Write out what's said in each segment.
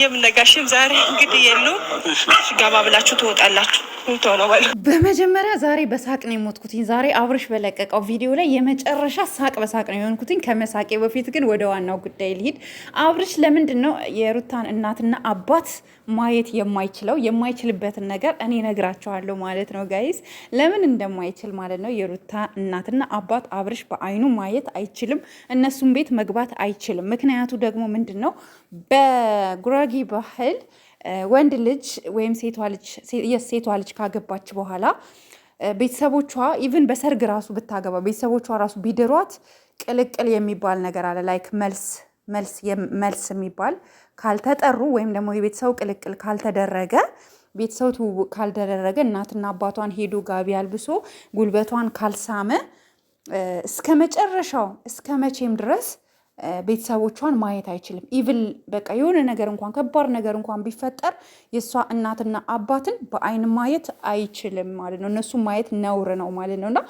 የምነጋሽም ዛሬ እንግዲህ የለውም። ገባ ብላችሁ ትወጣላችሁ። በመጀመሪያ ዛሬ በሳቅ ነው የሞትኩትኝ። ዛሬ አብርሽ በለቀቀው ቪዲዮ ላይ የመጨረሻ ሳቅ በሳቅ ነው የሆንኩትኝ። ከመሳቄ በፊት ግን ወደ ዋናው ጉዳይ ልሂድ። አብርሽ ለምንድን ነው የሩታን እናትና አባት ማየት የማይችልበትን ነገር እኔ ነግራቸዋለሁ ማለት ነው ጋይስ፣ ለምን እንደማይችል ማለት ነው። የሩታ እናትና አባት አብርሽ በአይኑ ማየት አይችልም፣ እነሱም ቤት መግባት አይችልም። ምክንያቱ ደግሞ ምንድን ነው? በጉራጌ ባህል ወንድ ልጅ ወይም ሴቷ ልጅ ካገባች በኋላ ቤተሰቦቿ ኢቭን በሰርግ ራሱ ብታገባ ቤተሰቦቿ ራሱ ቢድሯት ቅልቅል የሚባል ነገር አለ። ላይክ መልስ የሚባል ካልተጠሩ ወይም ደግሞ የቤተሰቡ ቅልቅል ካልተደረገ ቤተሰቡ ትውውቅ ካልተደረገ እናትና አባቷን ሄዶ ጋቢ አልብሶ ጉልበቷን ካልሳመ እስከ መጨረሻው እስከ መቼም ድረስ ቤተሰቦቿን ማየት አይችልም። ኢቭን በቃ የሆነ ነገር እንኳን ከባድ ነገር እንኳን ቢፈጠር የእሷ እናትና አባትን በአይን ማየት አይችልም ማለት ነው። እነሱ ማየት ነውር ነው ማለት ነው። እና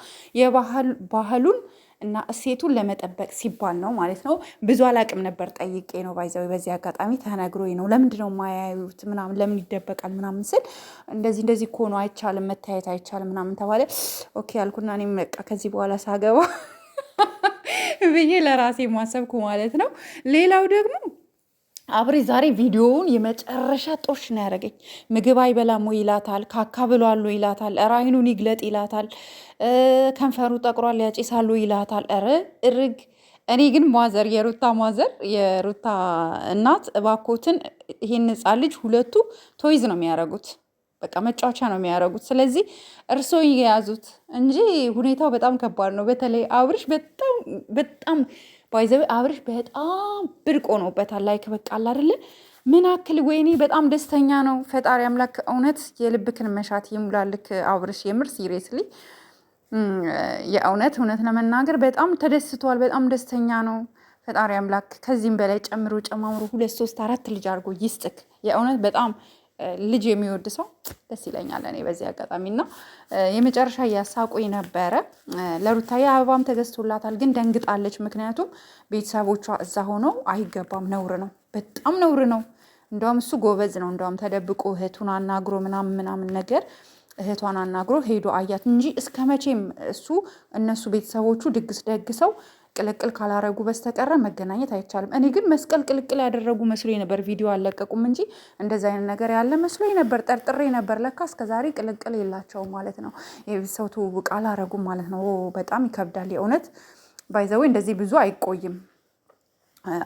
ባህሉን እና እሴቱን ለመጠበቅ ሲባል ነው ማለት ነው። ብዙ አላቅም ነበር ጠይቄ ነው ባይዘው በዚህ አጋጣሚ ተነግሮኝ ነው። ለምንድን ነው ማያዩት ምናምን ለምን ይደበቃል ምናምን ስል እንደዚህ እኮ ነው አይቻልም መታየት አይቻልም ምናምን ተባለ። ኦኬ አልኩና እኔም በቃ ከዚህ በኋላ ሳገባ ብዬ ለራሴ ማሰብኩ ማለት ነው። ሌላው ደግሞ አብርሽ ዛሬ ቪዲዮውን የመጨረሻ ጦሽ ነው ያደረገኝ። ምግብ አይበላም ወይ ይላታል፣ ካካ ብሏል ወይ ይላታል፣ ኧረ አይኑን ይግለጥ ይላታል፣ ከንፈሩ ጠቅሯል ያጭሳሉ ይላታል። ኧረ እርግ። እኔ ግን የሩታ እናት እባኮትን ይሄን ሕፃን ልጅ ሁለቱ ቶይዝ ነው የሚያደርጉት፣ በቃ መጫወቻ ነው የሚያደርጉት። ስለዚህ እርሶ የያዙት እንጂ ሁኔታው በጣም ከባድ ነው። በተለይ አብርሽ በጣም ባይዘው አብርሽ በጣም ብርቅ ሆኖበታል። ላይክ በቃ አለ አይደለ ምን አክል ወይኔ በጣም ደስተኛ ነው። ፈጣሪ አምላክ እውነት የልብክን መሻት ይሙላልክ አብርሽ። የምር ሲሪየስሊ የእውነት ለመናገር በጣም ተደስቷል። በጣም ደስተኛ ነው። ፈጣሪ አምላክ ከዚህም በላይ ጨምሮ ጨማምሮ 2 3 4 ልጅ አድርጎ ይስጥክ። የእውነት በጣም ልጅ የሚወድ ሰው ደስ ይለኛል እኔ በዚህ አጋጣሚ። እና የመጨረሻ እያሳቁኝ ነበረ። ለሩታዬ አበባም ተገዝቶላታል፣ ግን ደንግጣለች። ምክንያቱም ቤተሰቦቿ እዛ ሆነው አይገባም፣ ነውር ነው፣ በጣም ነውር ነው። እንደውም እሱ ጎበዝ ነው። እንደውም ተደብቆ እህቱን አናግሮ ምናምን ነገር እህቷን አናግሮ ሄዶ አያት እንጂ እስከ መቼም እነሱ ቤተሰቦቹ ድግስ ደግሰው ቅልቅል ካላረጉ በስተቀረ መገናኘት አይቻልም። እኔ ግን መስቀል ቅልቅል ያደረጉ መስሎኝ ነበር። ቪዲዮ አለቀቁም እንጂ እንደዚ አይነት ነገር ያለ መስሎኝ ነበር፣ ጠርጥሬ ነበር። ለካ እስከዛሬ ቅልቅል የላቸውም ማለት ነው። የቤተሰብ ትውውቅ አላረጉም ማለት ነው። በጣም ይከብዳል የእውነት። ባይዘዌ እንደዚህ ብዙ አይቆይም።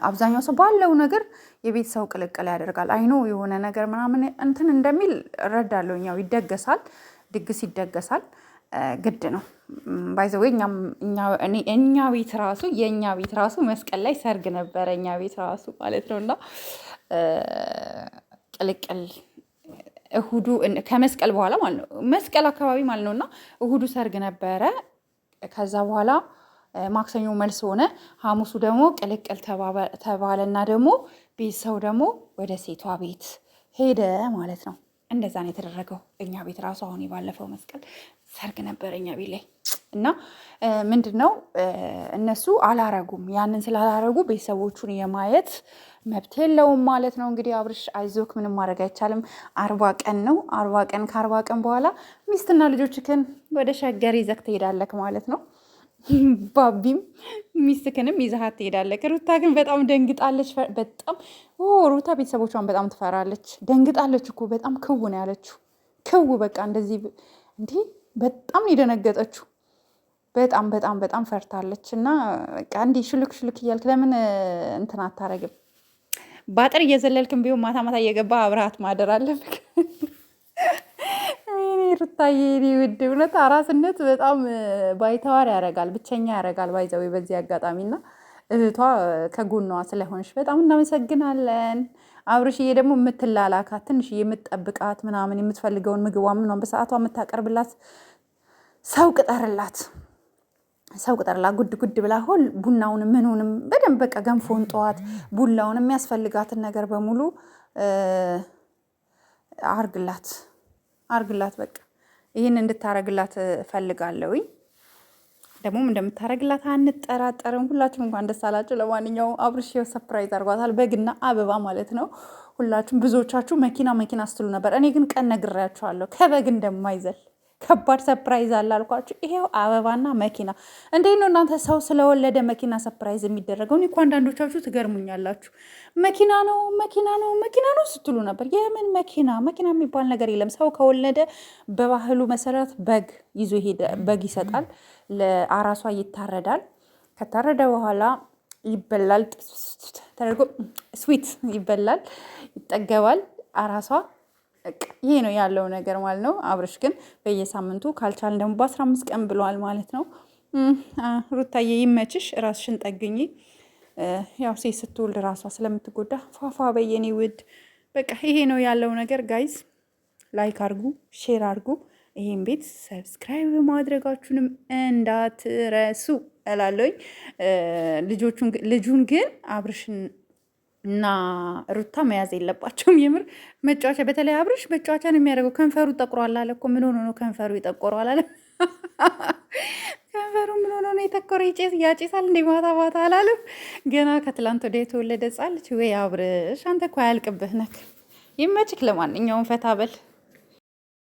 አብዛኛው ሰው ባለው ነገር የቤተሰብ ቅልቅል ያደርጋል። አይኖ የሆነ ነገር ምናምን እንትን እንደሚል እረዳለሁ። ያው ይደገሳል፣ ድግስ ይደገሳል፣ ግድ ነው። ባይዘዌ የእኛ ቤት ራሱ መስቀል ላይ ሰርግ ነበረ፣ እኛ ቤት ራሱ ማለት ነው። እና ቅልቅል እሁዱ ከመስቀል በኋላ ማለት ነው፣ መስቀል አካባቢ ማለት ነው። እና እሁዱ ሰርግ ነበረ። ከዛ በኋላ ማክሰኞ መልስ ሆነ። ሐሙሱ ደግሞ ቅልቅል ተባለና ደግሞ ቤተሰው ደግሞ ወደ ሴቷ ቤት ሄደ ማለት ነው። እንደዛ ነው የተደረገው እኛ ቤት ራሱ። አሁን የባለፈው መስቀል ሰርግ ነበረ እኛ ቤት ላይ። እና ምንድን ነው እነሱ አላረጉም። ያንን ስላላረጉ ቤተሰቦቹን የማየት መብት የለውም ማለት ነው። እንግዲህ አብርሽ አይዞክ፣ ምንም ማድረግ አይቻልም። 40 ቀን ነው። 40 ቀን ከ40 ቀን በኋላ ሚስትና ልጆችክን ወደ ሸገር ይዘክ ትሄዳለክ ማለት ነው። ባቢም ሚስትክንም ይዛሃት ትሄዳለክ። ሩታ ግን በጣም ደንግጣለች። በጣም ሩታ ቤተሰቦቿን በጣም ትፈራለች። ደንግጣለች እኮ በጣም ክው ነው ያለችው። ክው በቃ እንደዚህ እንዲህ በጣም የደነገጠችው በጣም ፈርታለች። እና በቃ እንዲህ ሽልክ እያልክ ለምን እንትን አታረግም? ባጥር እየዘለልክም ቢሆን ማታ ማታ እየገባ አብረሃት ማደር አለብክ። ሩታዬ ውድ እውነት አራስነት በጣም ባይተዋር ያደርጋል፣ ብቸኛ ያደርጋል። ባይዘዌ በዚህ አጋጣሚና እህቷ ከጎኗ ስለሆንሽ በጣም እናመሰግናለን። አብርሽዬ ደግሞ የምትላላካት ትንሽ የምትጠብቃት ምናምን የምትፈልገውን ምግቧ ምናምን በሰዓቷ የምታቀርብላት ሰው ቅጠርላት፣ ጉድ ብላ ሆል ቡናውንም ምኑንም በደንብ በቃ ገንፎን ጠዋት ቡላውን የሚያስፈልጋትን ነገር በሙሉ አርግላት። በቃ ይህን እንድታረግላት ፈልጋለሁኝ። ደግሞም እንደምታደርግላት አንጠራጠርም። ሁላችሁም እንኳን ደስ አላችሁ። ለማንኛውም አብርሽ ሰፕራይዝ አድርጓታል፣ በግና አበባ ማለት ነው። ሁላችሁም ብዙዎቻችሁ መኪና ስትሉ ነበር። እኔ ግን ቀን ነግሬያችኋለሁ ከበግ እንደማይዘል ከባድ ሰፕራይዝ አለ አልኳችሁ። ይሄው አበባና መኪና። እንዴት ነው እናንተ ሰው ስለወለደ መኪና ሰፕራይዝ የሚደረገው? እኔ እኮ አንዳንዶቻችሁ ትገርሙኛላችሁ። መኪና ነው ስትሉ ነበር። የምን መኪና የሚባል ነገር የለም። ሰው ከወለደ በባህሉ መሰረት በግ ይዞ ሄደ፣ በግ ይሰጣል፣ ለአራሷ ይታረዳል። ከታረደ በኋላ ይበላል፣ ተደርጎ ስዊት ይበላል፣ ይጠገባል አራሷ። ይሄ ነው ያለው ነገር ማለት ነው። አብርሽ ግን በየሳምንቱ ካልቻልን ደግሞ በ15 ቀን ብለዋል ማለት ነው። ሩታዬ ይመችሽ፣ ራስሽን ጠግኝ። ያው ሴት ስትወልድ ራሷ ስለምትጎዳ ፏፏ በየኔ ውድ። በቃ ይሄ ነው ያለው ነገር። ጋይዝ ላይክ አርጉ፣ ሼር አርጉ፣ ይሄን ቤት ሰብስክራይብ ማድረጋችሁንም እንዳትረሱ እላለሁኝ። ልጁን ግን አብርሽን እና ሩታ መያዝ የለባቸውም። የምር መጫወቻ፣ በተለይ አብርሽ መጫወቻ ነው የሚያደርገው። ከንፈሩ ጠቁሯል አለ እኮ። ምን ሆኖ ነው ከንፈሩ ይጠቆረዋል አለ። ከንፈሩ ምን ሆኖ ነው የጠቆረ? ያጭሳል እንደ ማታ አላለም? ገና ከትላንት ወዲያ የተወለደ ጻልች ወይ አብርሽ፣ አንተ እኮ አያልቅብህ ነክ። ይመችክ። ለማንኛውም ፈታ በል።